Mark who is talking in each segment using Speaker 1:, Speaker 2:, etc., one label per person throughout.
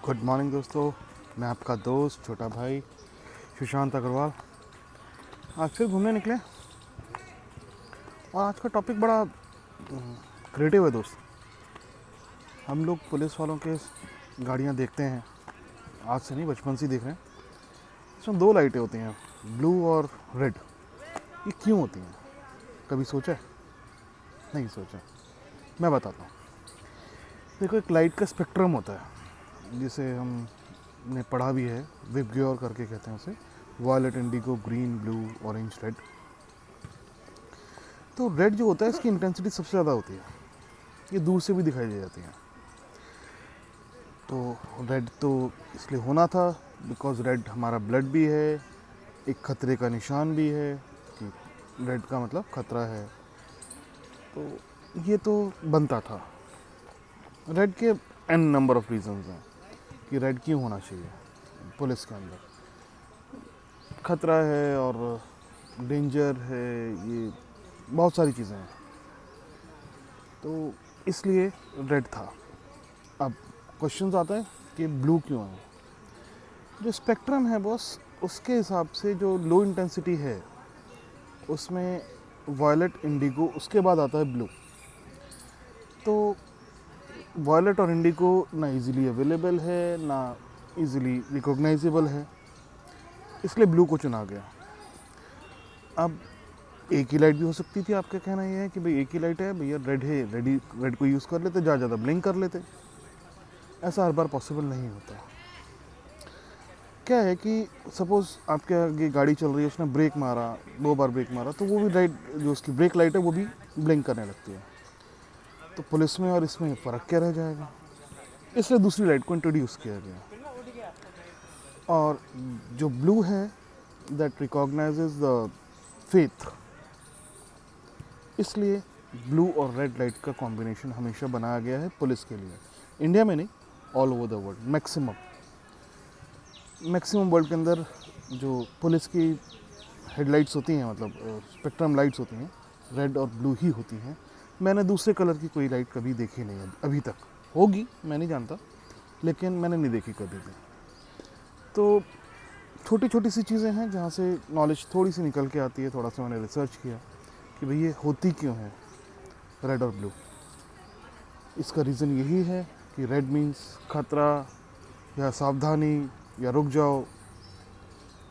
Speaker 1: Good morning दोस्तों, मैं आपका दोस्त छोटा भाई सुशांत अग्रवाल आज फिर घूमने निकले। और आज का टॉपिक बड़ा क्रिएटिव है दोस्त। हम लोग पुलिस वालों के गाड़ियाँ देखते हैं, आज से नहीं बचपन से ही देख रहे हैं। इसमें दो लाइटें होती हैं, ब्लू और रेड। ये क्यों होती हैं, कभी सोचा है? नहीं सोचा। मैं बताता हूँ। देखो, एक लाइट का स्पेक्ट्रम होता है जिसे हमने पढ़ा भी है, विबग्योर करके कहते हैं उसे। Violet, indigo, green, blue, orange, red. तो रेड जो होता है, इसकी इंटेंसिटी सबसे ज़्यादा होती है, ये दूर से भी दिखाई दे जाती है। तो रेड तो इसलिए होना था बिकॉज रेड हमारा ब्लड भी है, एक खतरे का निशान भी है कि रेड का मतलब खतरा है। तो ये तो बनता था। रेड के एन नंबर ऑफ रीजंस हैं कि रेड क्यों होना चाहिए। पुलिस के अंदर खतरा है और डेंजर है, ये बहुत सारी चीज़ें हैं, तो इसलिए रेड था। अब क्वेश्चन आता है कि ब्लू क्यों है। जो स्पेक्ट्रम है बॉस, उसके हिसाब से जो लो इंटेंसिटी है उसमें वायलेट, इंडिगो, उसके बाद आता है ब्लू। तो वायलेट और इंडिगो ना इजीली अवेलेबल है, ना इजीली रिकॉग्नाइजेबल है, इसलिए ब्लू को चुना गया। अब एक ही लाइट भी हो सकती थी। आपका कहना यह है कि भाई एक ही लाइट है भैया, रेड है, रेड को यूज़ कर लेते, ज़्यादा ब्लिंक कर लेते। ऐसा हर बार पॉसिबल नहीं होता। क्या है कि सपोज़ आपके आगे गाड़ी चल रही है, उसने ब्रेक मारा, 2 बार ब्रेक मारा, तो वो भी लाइट, जो उसकी ब्रेक लाइट है, वो भी ब्लिंक करने लगती है। तो पुलिस में और इसमें फ़र्क क्या रह जाएगा, इसलिए दूसरी लाइट को इंट्रोड्यूस किया गया। और जो ब्लू है, दैट रिकॉग्नाइजेज द फेथ, इसलिए ब्लू और रेड लाइट का कॉम्बिनेशन हमेशा बनाया गया है पुलिस के लिए। इंडिया में नहीं, all over the world. Maximum world के अंदर जो पुलिस की हेडलाइट्स होती हैं, मतलब स्पेक्ट्रम लाइट्स होती हैं, रेड और ब्लू ही होती हैं। मैंने दूसरे कलर की कोई लाइट कभी देखी नहीं है अभी तक। होगी, मैं नहीं जानता, लेकिन मैंने नहीं देखी कभी भी। तो छोटी छोटी सी चीज़ें हैं जहाँ से नॉलेज थोड़ी सी निकल के आती है। थोड़ा सा मैंने रिसर्च किया कि भाई ये होती क्यों है रेड और ब्लू। इसका रीज़न यही है कि रेड मीन्स खतरा या सावधानी या रुक जाओ,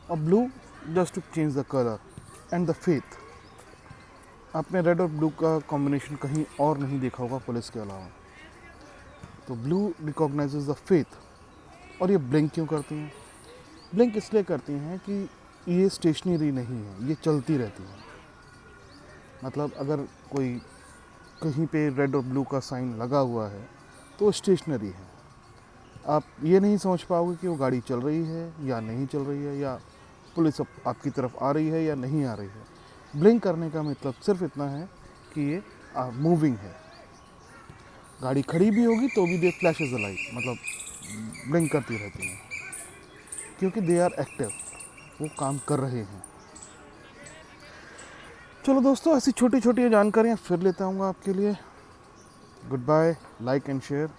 Speaker 1: और blue just to change the colour and the faith. आपने रेड और ब्लू का कॉम्बिनेशन कहीं और नहीं देखा होगा पुलिस के अलावा। तो ब्लू रिकॉग्नाइजेज द फेथ। और ये ब्लिंक क्यों करती हैं? ब्लिंक इसलिए करती हैं कि ये स्टेशनरी नहीं है, ये चलती रहती हैं। मतलब अगर कोई कहीं पे रेड और ब्लू का साइन लगा हुआ है तो स्टेशनरी है। आप ये नहीं समझ पाओगे कि वो गाड़ी चल रही है या नहीं चल रही है, या पुलिस आपकी तरफ आ रही है या नहीं आ रही है। ब्लिंक करने का मतलब सिर्फ इतना है कि ये मूविंग है। गाड़ी खड़ी भी होगी तो भी दे फ्लैशेज द लाइट, मतलब ब्लिंक करती रहती हैं, क्योंकि दे आर एक्टिव, वो काम कर रहे हैं। चलो दोस्तों, ऐसी छोटी छोटी जानकारियाँ फिर लेता हूँ आपके लिए। Good bye, like and share.